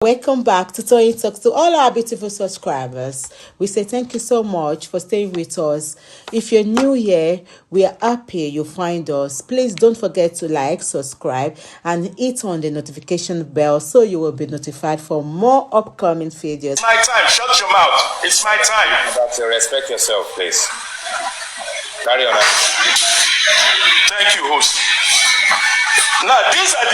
welcome back to Tony Talks. To all our beautiful subscribers, we say thank you so much for staying with us. If you're new here, we are happy you find us. Please don't forget to like, subscribe, and hit on the notification bell so you will be notified for more upcoming videos. It's my time. Shut your mouth. It's my time. But respect yourself, please. Carry on. Thank you, host. Now, these are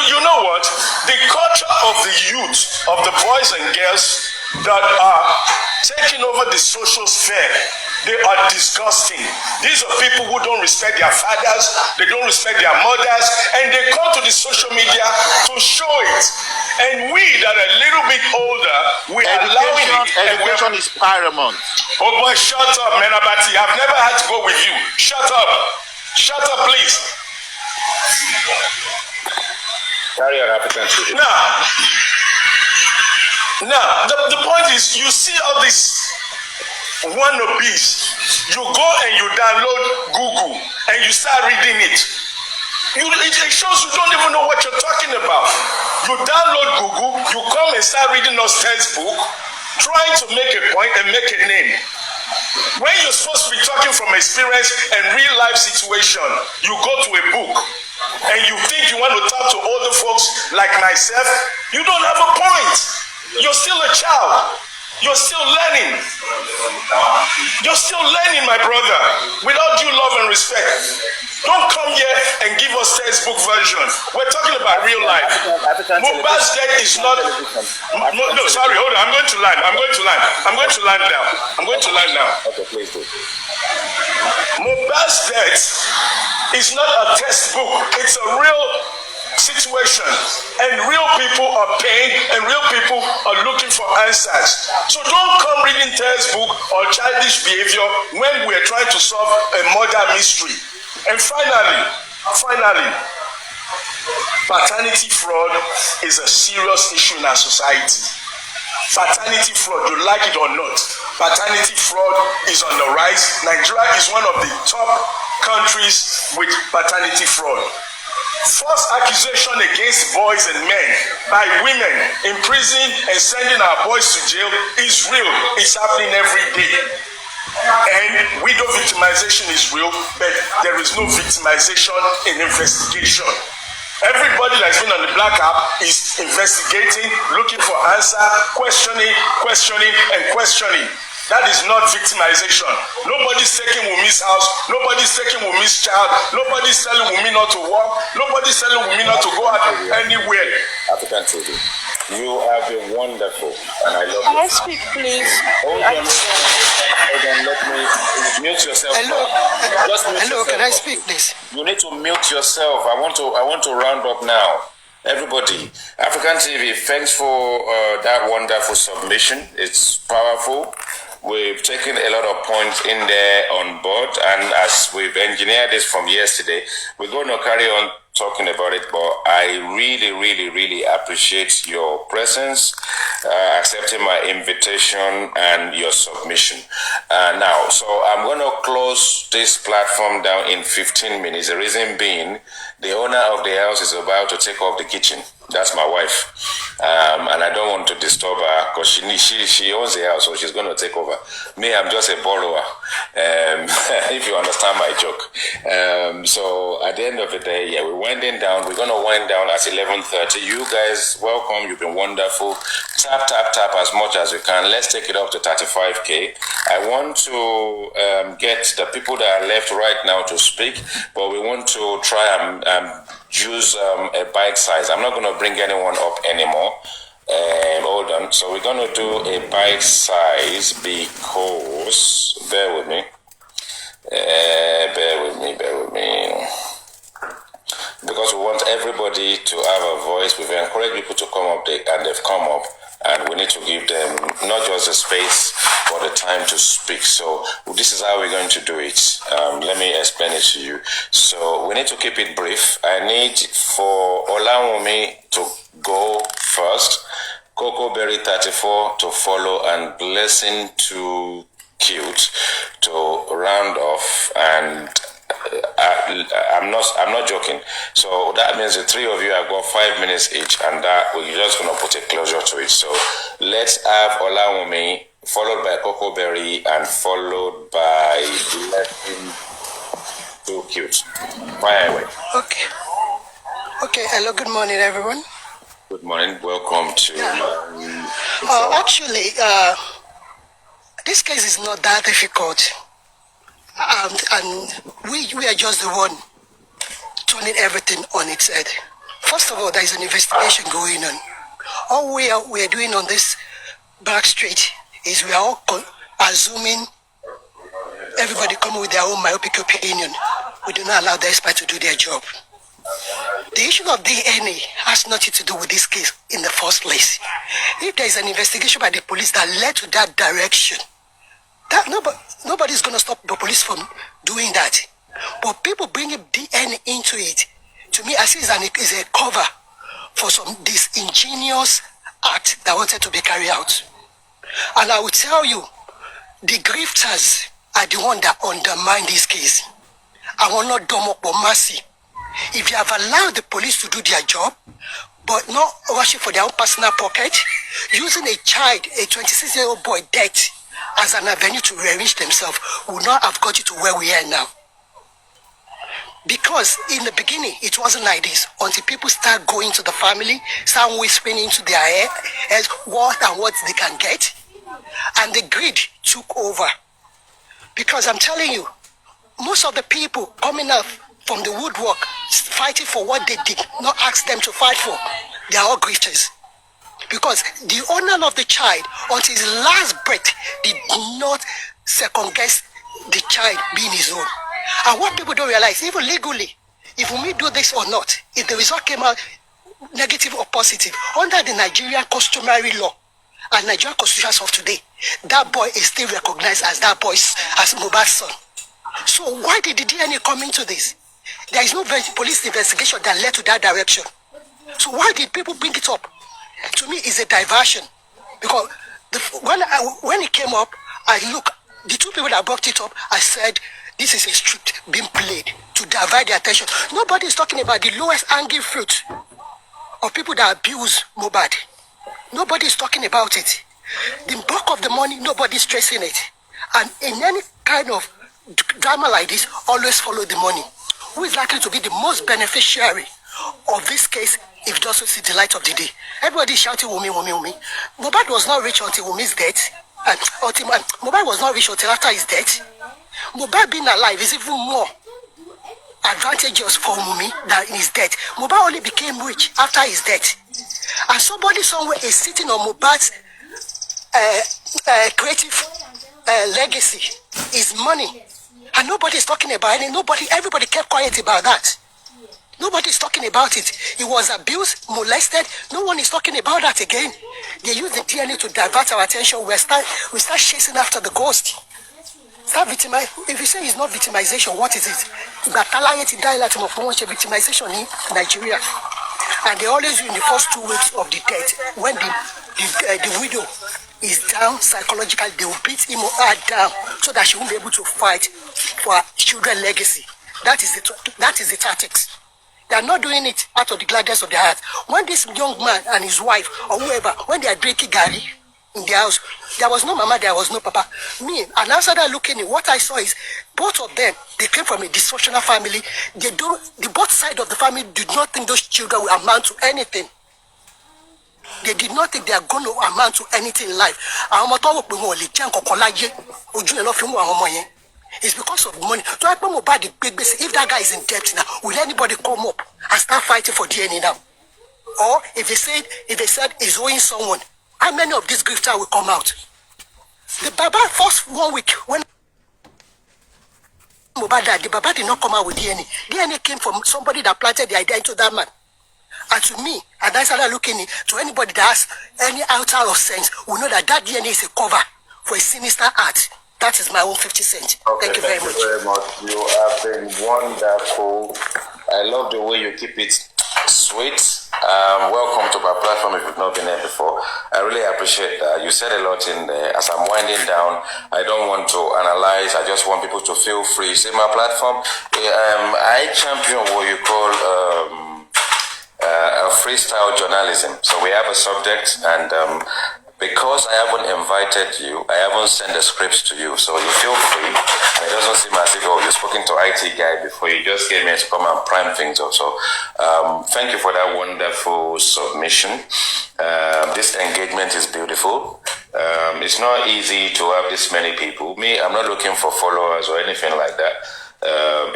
you know what? The culture of the youth, of the boys and girls that are taking over the social sphere, they are disgusting. These are people who don't respect their fathers, they don't respect their mothers, and they come to the social media to show it. And we that are a little bit older, we are allowing it. Education is paramount. Oh boy, shut up, Menabati. I've never had to go with you. Shut up. Shut up, please. Carry on, African children. Now, the point is, you see all these wannabes. You go and you download Google and you start reading it. It shows you don't even know what you're talking about. You download Google, you come and start reading us textbook, trying to make a point and make a name. When you're supposed to be talking from experience and real life situation, you go to a book and you think you want to talk to older folks like myself. You don't have a point. You're still a child. You're still learning. You're still learning, my brother, without due love and respect. Don't come here and give us textbook version. We're talking about real life. Mohbad's death is not. No, sorry, hold on. I'm going to land now. Okay, please do. Mohbad's death is not a textbook. It's a real situation, and real people are paying, and real people are looking for answers. So don't come reading textbook or childish behavior when we're trying to solve a murder mystery. And finally, paternity fraud is a serious issue in our society. Paternity fraud, you like it or not, paternity fraud is on the rise. Nigeria is one of the top countries with paternity fraud. False accusation against boys and men by women imprisoning and sending our boys to jail is real. It's happening every day. And widow victimization is real, but there is no victimization in investigation. Everybody that's been on the black app is investigating, looking for answer, questioning, and questioning. That is not victimization. Nobody's taking Wunmi's house. Nobody's taking Wunmi's child. Nobody's telling Wunmi not to walk. Nobody's telling Wunmi not to go out anywhere. African children, you have been wonderful, and I love you. Can I speak, please? Hold on, let me mute yourself. Hello, can I speak, please? You need to mute yourself. I want to round up now. Everybody, African TV, thanks for that wonderful submission. It's powerful. We've taken a lot of points in there on board, and as we've engineered this from yesterday, we're going to carry on talking about it, but I really appreciate your presence, accepting my invitation and your submission. Now, so I'm going to close this platform down in 15 minutes. The reason being, the owner of the house is about to take off the kitchen. That's my wife, and I don't want to disturb her because she owns the house, so she's going to take over. Me, I'm just a borrower, if you understand my joke. So at the end of the day, yeah, we're winding down. We're going to wind down at 11:30. You guys, welcome. You've been wonderful. Tap as much as you can. Let's take it up to 35K. I want to get the people that are left right now to speak, but we want to try and use a bite size. I'm not going to bring anyone up anymore. Hold on. So we're going to do a bite size because, bear with me. Because we want everybody to have a voice. We've encouraged people to come up, and they've come up. And we need to give them not just the space, but the time to speak. So this is how we're going to do it. Let me explain it to you. So we need to keep it brief. I need for Wunmi to go first, Coco Berry 34 to follow, and Blessing to Cute to round off. And I'm not joking. So that means the three of you have got 5 minutes each, and that we're just gonna put a closure to it. So let's have Wunmi, followed by Coco Berry, and followed by Blessing. Too cute. Fire away. Okay. Okay. Hello. Good morning, everyone. Good morning. Welcome to. Actually, this case is not that difficult, and we are just the one turning everything on its head. First of all, there is an investigation going on. All we are doing on this back street is we are all assuming everybody coming with their own myopic opinion. We do not allow the expert to do their job. The issue of DNA has nothing to do with this case in the first place. If there is an investigation by the police that led to that direction, that nobody's going to stop the police from doing that. But people bringing DNA into it, to me, I see is a cover for some disingenuous act that wanted to be carried out. And I will tell you, the grifters are the one that undermine this case. I will not dumb up or mercy. If you have allowed the police to do their job, but not rushing for their own personal pocket, using a child, a 26-year-old boy, dead as an avenue to rearrange themselves, would not have got you to where we are now. Because in the beginning, it wasn't like this until people start going to the family, start whispering into their ear as what they can get, and the greed took over. Because I'm telling you, most of the people coming up from the woodwork, fighting for what they did not ask them to fight for, they are all grifters. Because the owner of the child, until his last breath, did not second guess the child being his own. And what people don't realize, even legally, if we do this or not, if the result came out negative or positive, under the Nigerian customary law and Nigerian constitution of today, that boy is still recognized as that boy's, as Mohbad's son. So why did the DNA come into this? There is no police investigation that led to that direction. So why did people bring it up? To me, it's a diversion. Because when it came up, the two people that brought it up, I said, this is a script being played to divide the attention. Nobody is talking about the lowest hanging fruit of people that abuse Mohbad. Nobody is talking about it. The bulk of the money, nobody is stressing it. And in any kind of drama like this, always follow the money. Who is likely to be the most beneficiary of this case if it doesn't see the light of the day? Everybody is shouting, Wunmi, Wunmi, Wunmi. Mohbad was not rich until Wunmi's death. Mohbad was not rich until after his death. Mohbad being alive is even more advantageous for Wunmi than his death. Mohbad only became rich after his death. And somebody somewhere is sitting on Mohbad's creative legacy, his money. And nobody is talking about it. Everybody kept quiet about that. Nobody is talking about it. He was abused, molested. No one is talking about that again. They use the DNA to divert our attention. We start chasing after the ghost. If you say it's not victimization, what is it? Victimization in Nigeria. And they always do in the first 2 weeks of the death, when the widow is down psychologically, they will beat him or her down so that she won't be able to fight for her children's legacy. That is the tactics. They are not doing it out of the gladness of their heart. When this young man and his wife or whoever, when they are drinking Gary in their house, there was no mama, there was no papa. Me, and after that looking at what I saw is both of them, they came from a dysfunctional family. The both sides of the family did not think those children will amount to anything. They did not think they are going to amount to anything in life. It's because of money. If that guy is in debt now, will anybody come up and start fighting for DNA now? Or if they said he's owing someone, how many of these grifters will come out? The Baba, first 1 week, when Mohbad died, the Baba did not come out with DNA. DNA came from somebody that planted the idea into that man. And to me, and I started looking to anybody that has any outer of sense, will know that DNA is a cover for a sinister act. That is my own 50 cents. Okay, thank you very much. You have been wonderful. I love the way you keep it sweet Welcome to my platform if you've not been here before. I really appreciate that. You said a lot in there. As I'm winding down, I don't want to analyze. I just want people to feel free. See my platform? I champion what you call freestyle journalism. So we have a subject, and because I haven't invited you, I haven't sent the scripts to you, so you feel free. And it doesn't seem as if you've spoken to IT guy before. You just came here to come and prime things up. So thank you for that wonderful submission. This engagement is beautiful. It's not easy to have this many people. Me, I'm not looking for followers or anything like that.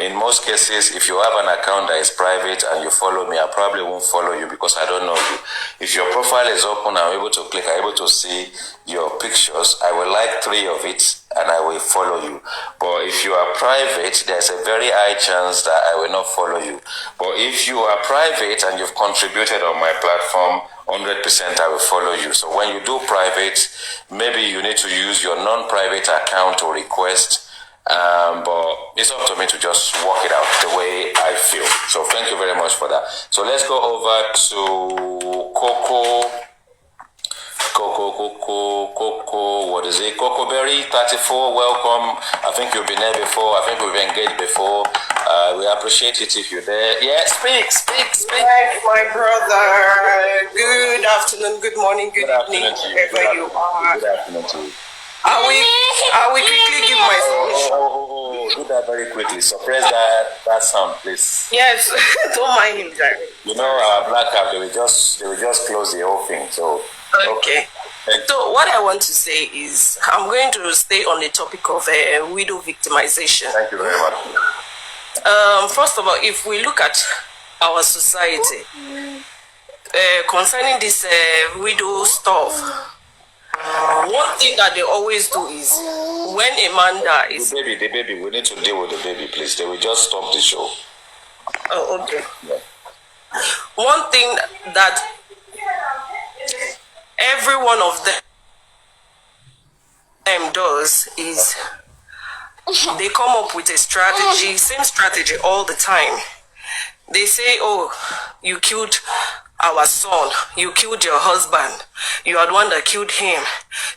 In most cases, if you have an account that is private and you follow me, I probably won't follow you because I don't know you. If your profile is open, I'm able to click, I'm able to see your pictures. I will like 3 of it and I will follow you. But if you are private, there's a very high chance that I will not follow you. But if you are private and you've contributed on my platform, 100% I will follow you. So when you do private, maybe you need to use your non-private account to request. But it's up to me to just work it out the way I feel. So thank you very much for that. So let's go over to Coco, what is it? Coco Berry 34, welcome. I think you've been there before. I think we've engaged before. We appreciate it if you're there. Yeah, speak. Hi, my brother. Good afternoon, good morning, good evening, wherever you are. Good afternoon to you. I will quickly give my submission. Do that very quickly. Suppress that sound, please. Yes, don't mind him, Jerry. You know, our black app, they will just close the whole thing. So okay. So what I want to say is, I'm going to stay on the topic of widow victimization. Thank you very much. First of all, if we look at our society concerning this widow stuff. One thing that they always do is when a man dies. The baby, we need to deal with the baby, please. They will just stop the show. Oh, okay. Yeah. One thing that every one of them does is they come up with a strategy, same strategy all the time. They say, oh, you killed our son, you killed your husband, you are the one that killed him,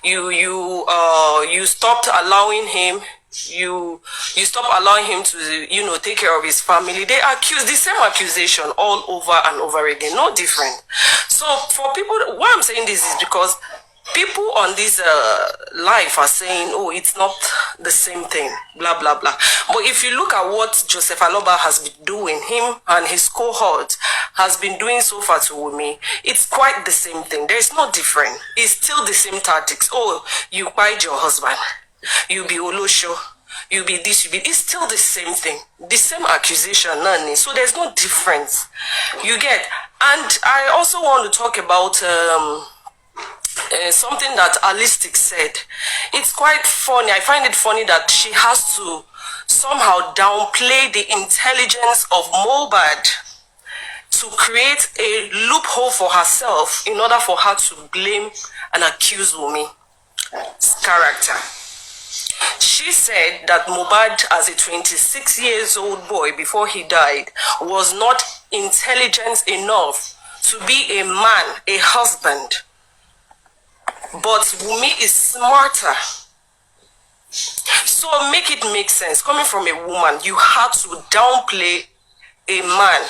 you stopped allowing him, you stopped allowing him to take care of his family. They accuse the same accusation all over and over again, no different. So for people, why I'm saying this is because people on this life are saying, oh, it's not the same thing, blah, blah, blah. But if you look at what Joseph Aloba has been doing, him and his cohort has been doing so far to Wunmi, it's quite the same thing. There's no different. It's still the same tactics. Oh, you bite your husband. You be Olosho. You be this, you be... It's still the same thing. The same accusation, none. So there's no difference. You get... And I also want to talk about... something that Alistic said. It's quite funny. I find it funny that she has to somehow downplay the intelligence of Mohbad to create a loophole for herself in order for her to blame and accuse Wunmi's character. She said that Mohbad, as a 26-year-old boy before he died, was not intelligent enough to be a man, a husband. But Wunmi is smarter. So make it make sense. Coming from a woman, you have to downplay a man,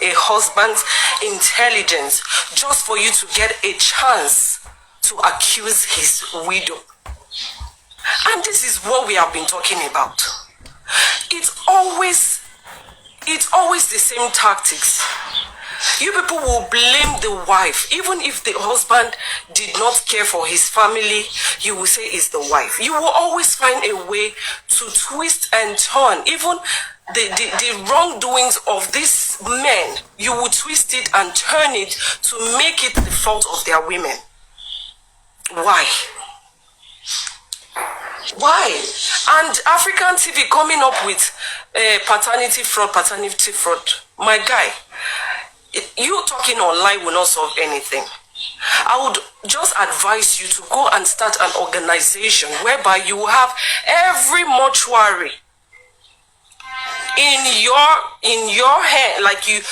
a husband's intelligence just for you to get a chance to accuse his widow. And this is what we have been talking about. It's always the same tactics. You people will blame the wife. Even if the husband did not care for his family, you will say it's the wife. You will always find a way to twist and turn. Even the wrongdoings of these men, you will twist it and turn it to make it the fault of their women. Why? Why? And African TV coming up with paternity fraud. My guy, you talking online will not solve anything. I would just advise you to go and start an organization whereby you will have every mortuary in your hand, like you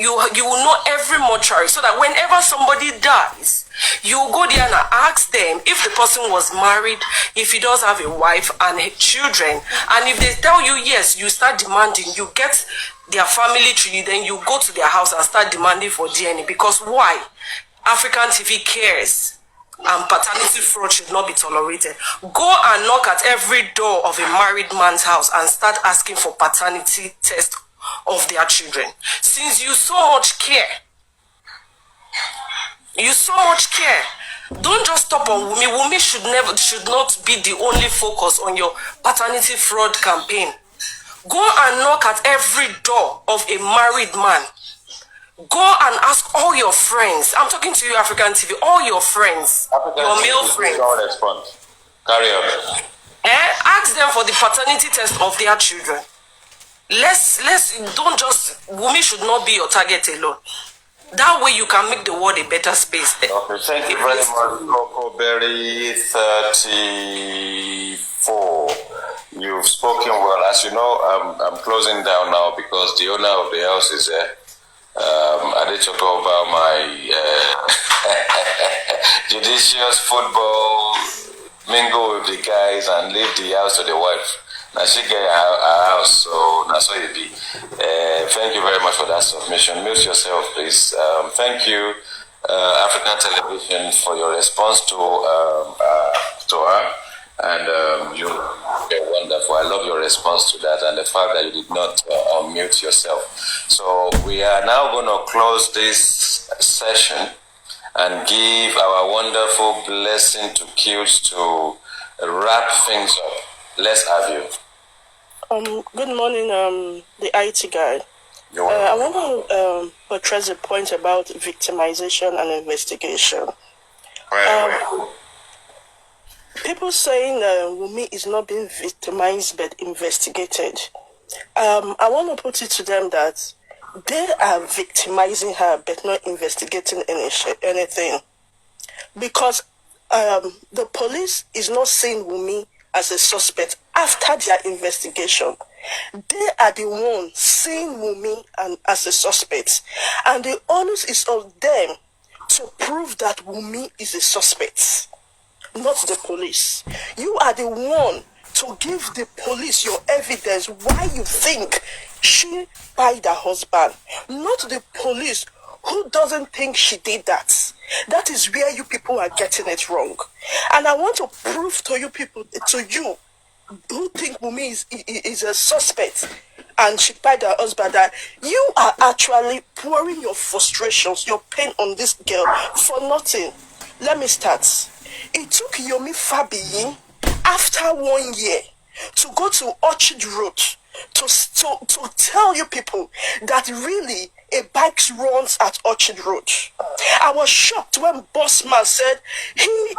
will know every mortuary, so that whenever somebody dies, you go there and ask them if the person was married, if he does have a wife and children, and if they tell you yes, you start demanding, you get their family tree, then you go to their house and start demanding for DNA. Because why? African TV cares, and paternity fraud should not be tolerated. Go and knock at every door of a married man's house and start asking for paternity test of their children. Since you so much care, don't just stop on Wunmi. Wunmi should not be the only focus on your paternity fraud campaign. Go and knock at every door of a married man. Go and ask all your friends. I'm talking to you, African TV. All your friends, your male friends. Don't respond. Carry on. Ask them for the paternity test of their children. Don't just, Wunmi should not be your target alone. That way you can make the world a better space. Okay, thank you very much, Coco Berry 34. You've spoken well. As you know, I'm closing down now because the owner of the house is there. I did talk about my judicious football mingle with the guys and leave the house to the wife. Now she get her house, so that's what it be. Thank you very much for that submission. Mute yourself, please. Thank you, African Television, for your response to her. And you're wonderful. I love your response to that and the fact that you did not unmute yourself. So we are now going to close this session and give our wonderful blessing to Qs to wrap things up. Let's have you. Good morning, the IT guy. I want to address a point about victimization and investigation. People saying Wunmi is not being victimized but investigated. I want to put it to them that they are victimizing her but not investigating anything. Because the police is not seeing Wunmi as a suspect after their investigation. They are the ones seeing Wunmi as a suspect. And the onus is on them to prove that Wunmi is a suspect, not the police. You are the one to give the police your evidence why you think she died her husband, not the police who doesn't think she did that. That is where you people are getting it wrong. And I want to prove to you people, to you who think Wunmi is a suspect and she died her husband, that you are actually pouring your frustrations, your pain on this girl for nothing. Let me start. It took Yomi Fabiyi after 1 year to go to Orchard Road to tell you people that really a bike runs at Orchard Road. I was shocked when Bossman said he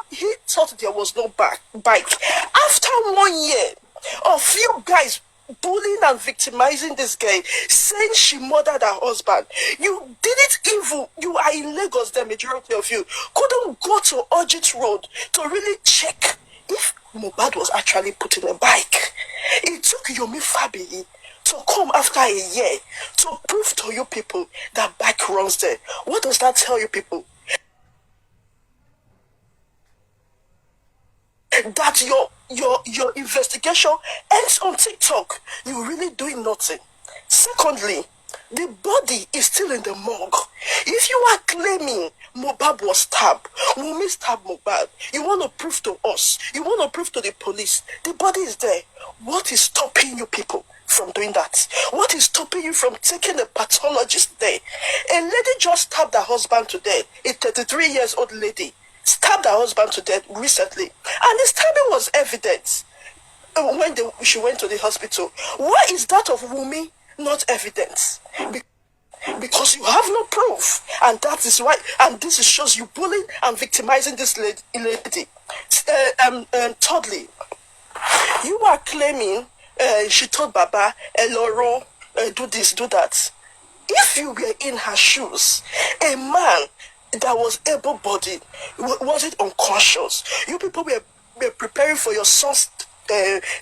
thought there was no bike. After 1 year of you guys bullying and victimizing this girl, saying she murdered her husband, you did it evil. You are in Lagos, the majority of you couldn't go to Orchard Road to really check if Mohbad was actually put in a bike. It took Yomi Fabiyi to come after a year to prove to you people that bike runs there. What does that tell you people? That your investigation ends on TikTok. You're really doing nothing. Secondly, the body is still in the morgue. If you are claiming Mohbad was stabbed, Wunmi stabbed Mohbad, you want to prove to us, you want to prove to the police, the body is there. What is stopping you people from doing that? What is stopping you from taking a pathologist there? A lady just stabbed her husband to death, a 33-year-old lady stabbed her husband to death recently, and the stabbing was evident when she went to the hospital. Why is that of Wunmi not evidence? Because you have no proof, and that is why. And this shows you bullying and victimizing this lady. Thirdly, you are claiming she told Baba Eloro do this, do that. If you were in her shoes, a man that was able-bodied, wasn't unconscious, you people were preparing for your son's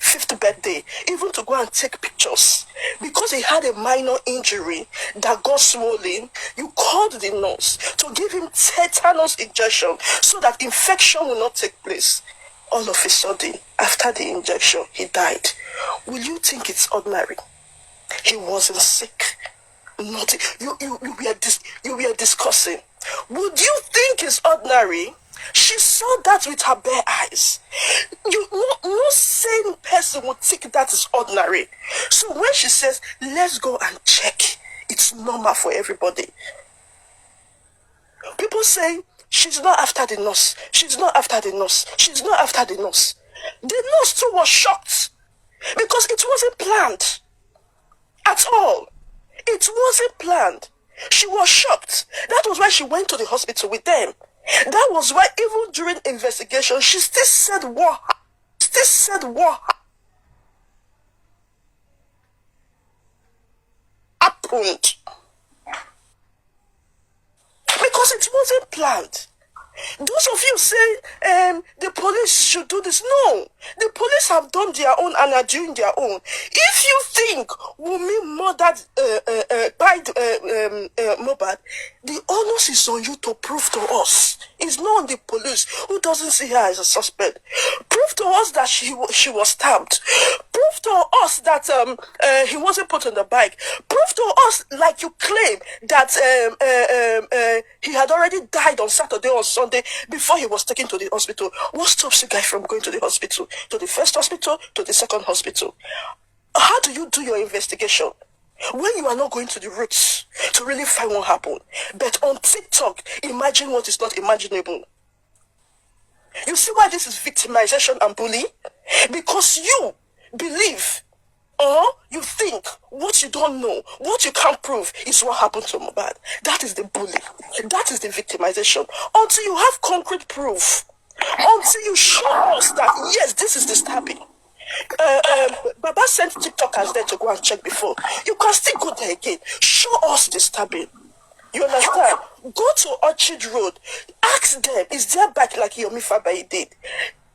fifth birthday, even to go and take pictures. Because he had a minor injury that got swollen, you called the nurse to give him tetanus injection so that infection will not take place. All of a sudden, after the injection, he died. Will you think it's ordinary? He wasn't sick. Nothing. You were discussing. Would you think it's ordinary? She saw that with her bare eyes. No sane person would think that is ordinary. So when she says, let's go and check, it's normal for everybody. People say, she's not after the nurse. She's not after the nurse. She's not after the nurse. The nurse too was shocked because it wasn't planned at all. It wasn't planned. She was shocked. That was why she went to the hospital with them. That was why even during investigation, she still said what happened. Because it wasn't planned. Those of you say the police should do this. No, the police have done their own and are doing their own. If you think Wunmi murdered Mohbad, the onus is on you to prove to us. It's not on the police who doesn't see her as a suspect. Prove to us that she was stabbed. Prove to us that he wasn't put on the bike. Prove to us, like you claim, that he had already died on Saturday or Sunday before he was taken to the hospital. What stops you guys from going to the hospital? To the first hospital, to the second hospital? How do you do your investigation when you are not going to the roots to really find what happened? But on TikTok, imagine what is not imaginable. You see why this is victimization and bullying? Because you believe or you think what you don't know, what you can't prove is what happened to Mohbad. That is the bully. That is the victimization. Until you have concrete proof, until you show us that, yes, this is the stabbing. Baba sent TikTokers there to go and check before. You can still go there again. Show us the stabbing. You understand? Go to Orchard Road. Ask them, is their bike like Yomi Fabai did?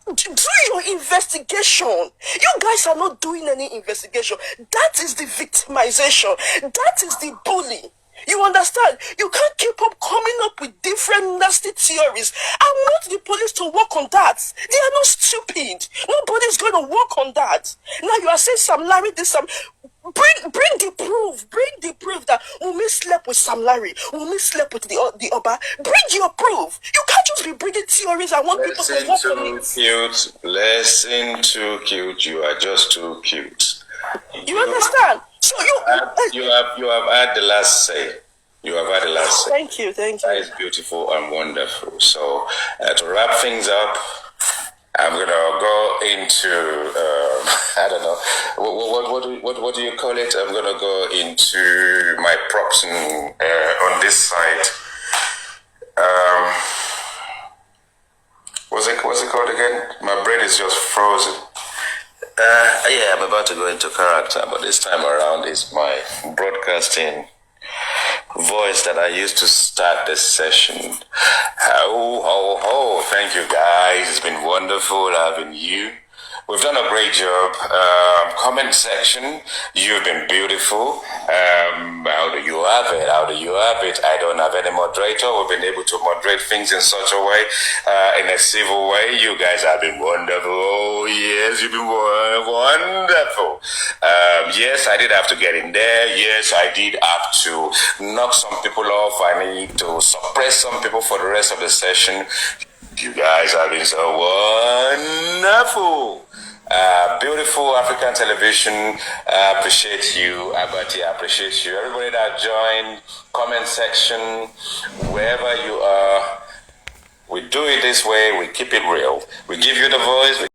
Do your investigation. You guys are not doing any investigation. That is the victimization. That is the bully. You understand? You can't keep up coming up with different nasty theories. I want the police to work on that. They are not stupid. Nobody's going to work on that. Now you are saying Sam Larry this, Sam. Bring the proof. Bring the proof that Wunmi slept with Sam Larry. Wunmi slept with the Oba. Bring your proof. You can't just be bringing theories. I want people to work on it. Cute. Listen too cute. You are just too cute. You understand? So you have had the last say. You have had the last say. Thank you. That is beautiful and wonderful. So to wrap things up, I'm gonna go into I don't know what do you call it? I'm gonna go into my props on this side. What's it called again? My brain is just frozen. Yeah, I'm about to go into character, but this time around is my broadcasting voice that I used to start this session. Ho, ho, ho. Thank you, guys. It's been wonderful having you. We've done a great job. Comment section, you've been beautiful. How do you have it? How do you have it? I don't have any moderator. We've been able to moderate things in such a way, in a civil way. You guys have been wonderful. Oh, yes, you've been wonderful. Yes, I did have to get in there. Yes, I did have to knock some people off. I need to suppress some people for the rest of the session. You guys have been so wonderful. Beautiful African television. I appreciate you, Abati. I appreciate you. Everybody that joined, comment section, wherever you are. We do it this way. We keep it real. We give you the voice.